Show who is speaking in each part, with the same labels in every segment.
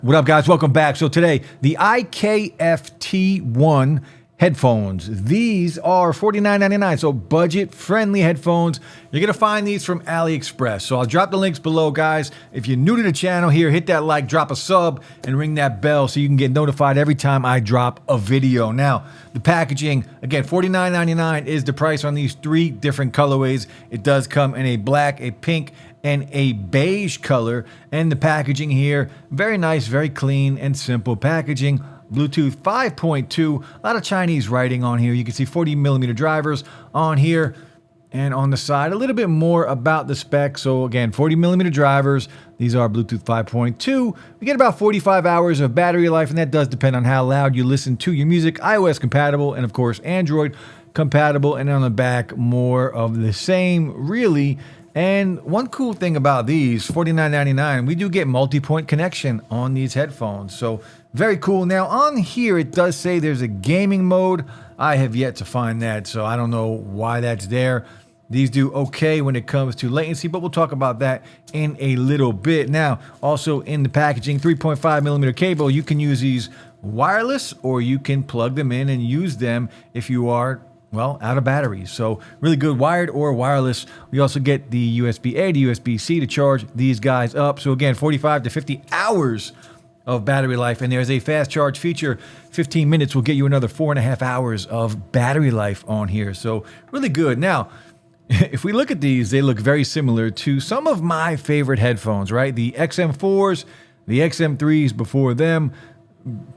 Speaker 1: What up, guys? Welcome back. So today, the IKF-T1 headphones. These are $49.99, so budget-friendly headphones. You're going to find these from AliExpress. So I'll drop the links below, guys. If you're new to the channel here, hit that like, drop a sub, and ring that bell so you can get notified every time I drop a video. Now, the packaging, again, $49.99 is the price on these three different colorways. It does come in a black, a pink, and a beige color. And the packaging here, very nice, very clean and simple packaging. Bluetooth 5.2, a lot of Chinese writing on here. You can see 40mm drivers on here and on the side. A little bit more about the specs. So again, 40mm drivers. These are Bluetooth 5.2. We get about 45 hours of battery life, and that does depend on how loud you listen to your music. iOS compatible, and of course, Android compatible. And on the back, more of the same, really. And one cool thing about these, $49.99, we do get multi-point connection on these headphones. So very cool. Now on here, it does say there's a gaming mode. I have yet to find that, so I don't know why that's there. These do okay when it comes to latency, but we'll talk about that in a little bit. Now, also in the packaging, 3.5mm cable. You can use these wireless, or you can plug them in and use them if you are, well, out of batteries. So really good wired or wireless. We also get the USB-A to USB-C to charge these guys up. So again, 45 to 50 hours of battery life. And there's a fast charge feature. 15 minutes will get you another 4.5 hours of battery life on here. So really good. Now, if we look at these, they look very similar to some of my favorite headphones, right? The XM4s, the XM3s before them.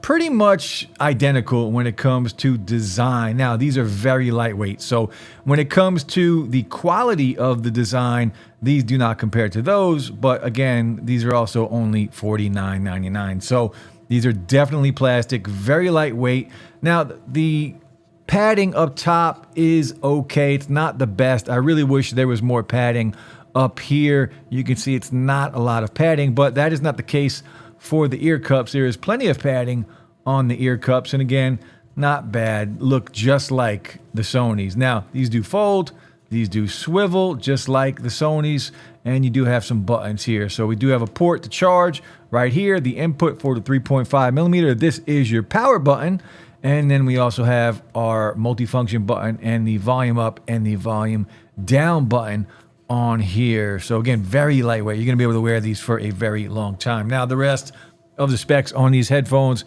Speaker 1: Pretty much identical when it comes to design. Now, these are very lightweight. So when it comes to the quality of the design, these do not compare to those. But again, these are also only $49.99. So these are definitely plastic, very lightweight. Now, the padding up top is okay. It's not the best. I really wish there was more padding up here. You can see it's not a lot of padding, but that is not the case for the ear cups. There is plenty of padding on the ear cups, and again, not bad. Look just like the Sonys. Now, these do fold, these do swivel just like the Sonys, and you do have some buttons here. So we do have a port to charge right here, the input for the 3.5mm. This is your power button, and then we also have our multifunction button and the volume up and the volume down button on here. So again, very lightweight. You're going to be able to wear these for a very long time. Now, the rest of the specs on these headphones,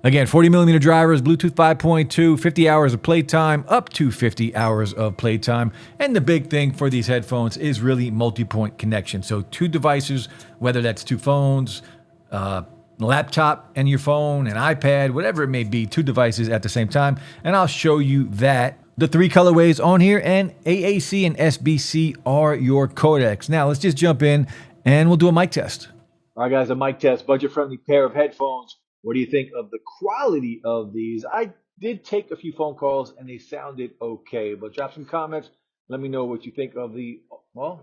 Speaker 1: again, 40mm drivers, Bluetooth 5.2, 50 hours of playtime, up to 50 hours of playtime. And the big thing for these headphones is really multi-point connection. So two devices, whether that's two phones, laptop and your phone, an iPad, whatever it may be, two devices at the same time. And I'll show you that. The three colorways on here, and AAC and SBC are your codecs. Now, let's just jump in and we'll do a mic test. All right, guys, a mic test, budget-friendly pair of headphones. What do you think of the quality of these? I did take a few phone calls and they sounded okay, but drop some comments. Let me know what you think of the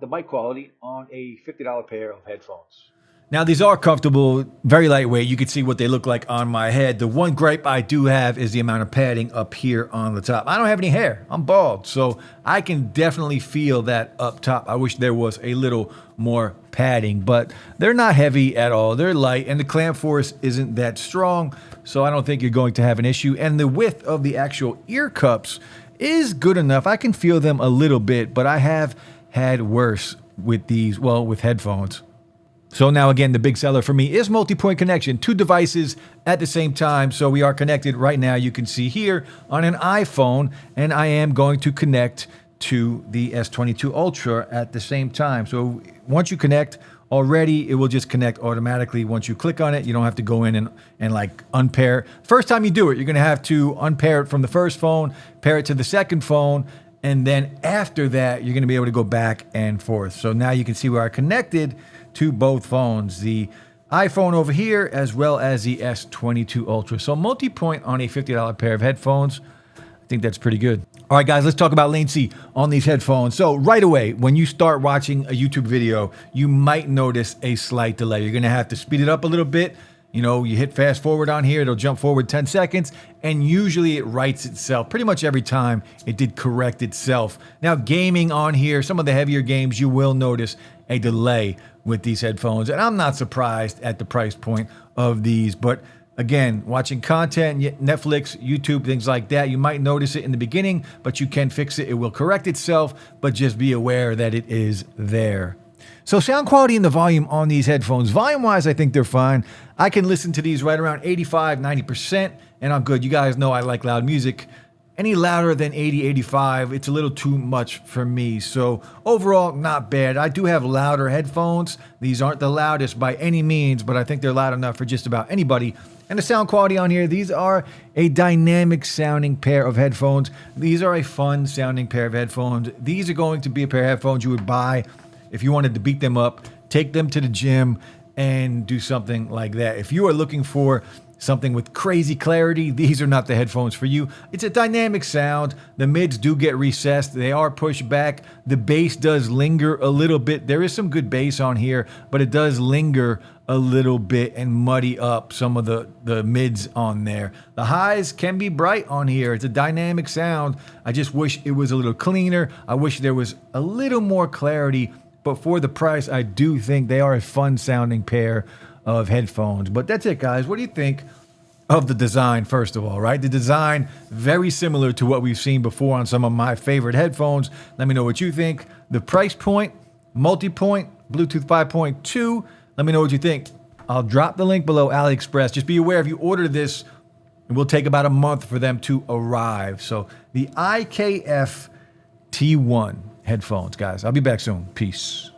Speaker 1: mic quality on a $50 pair of headphones. Now, these are comfortable, very lightweight. You can see what they look like on my head. The one gripe I do have is the amount of padding up here on the top. I don't have any hair. I'm bald, so I can definitely feel that up top. I wish there was a little more padding, but they're not heavy at all. They're light, and the clamp force isn't that strong, so I don't think you're going to have an issue. And the width of the actual ear cups is good enough. I can feel them a little bit, but I have had worse with these, well, with headphones. So now, again, the big seller for me is multi-point connection, two devices at the same time. So we are connected right now. You can see here on an iPhone, and I am going to connect to the S22 Ultra at the same time. So once you connect already, it will just connect automatically. Once you click on it, you don't have to go in and like unpair. First time you do it, you're going to have to unpair it from the first phone, pair it to the second phone, and then after that, you're going to be able to go back and forth. So now you can see we are connected to both phones, the iPhone over here, as well as the S22 Ultra. So multi-point on a $50 pair of headphones. I think that's pretty good. All right, guys, let's talk about latency on these headphones. So right away, when you start watching a YouTube video, you might notice a slight delay. You're going to have to speed it up a little bit You know, you hit fast forward on here, it'll jump forward 10 seconds, and usually it rights itself. Pretty much every time it did correct itself. Now, gaming on here, some of the heavier games, you will notice a delay with these headphones, and I'm not surprised at the price point of these. But again, watching content, Netflix, YouTube, things like that, you might notice it in the beginning, but you can fix it. It will correct itself, but just be aware that it is there. So sound quality and the volume on these headphones, volume-wise, I think they're fine. I can listen to these right around 85, 90%, and I'm good. You guys know I like loud music. Any louder than 80, 85, it's a little too much for me. So overall, not bad. I do have louder headphones. These aren't the loudest by any means, but I think they're loud enough for just about anybody. And the sound quality on here, these are a dynamic sounding pair of headphones. These are a fun sounding pair of headphones. These are going to be a pair of headphones you would buy if you wanted to beat them up, take them to the gym, and do something like that. If you are looking for something with crazy clarity, these are not the headphones for you. It's a dynamic sound. The mids do get recessed. They are pushed back. The bass does linger a little bit. There is some good bass on here, but it does linger a little bit and muddy up some of the mids on there. The highs can be bright on here. It's a dynamic sound. I just wish it was a little cleaner. I wish there was a little more clarity. But for the price, I do think they are a fun sounding pair of headphones. But that's it, guys. What do you think of the design, first of all, right? The design, very similar to what we've seen before on some of my favorite headphones. Let me know what you think. The price point, Multipoint, Bluetooth 5.2. Let me know what you think. I'll drop the link below, AliExpress. Just be aware, if you order this, it will take about a month for them to arrive. So the IKF-T1 headphones, guys. I'll be back soon. Peace.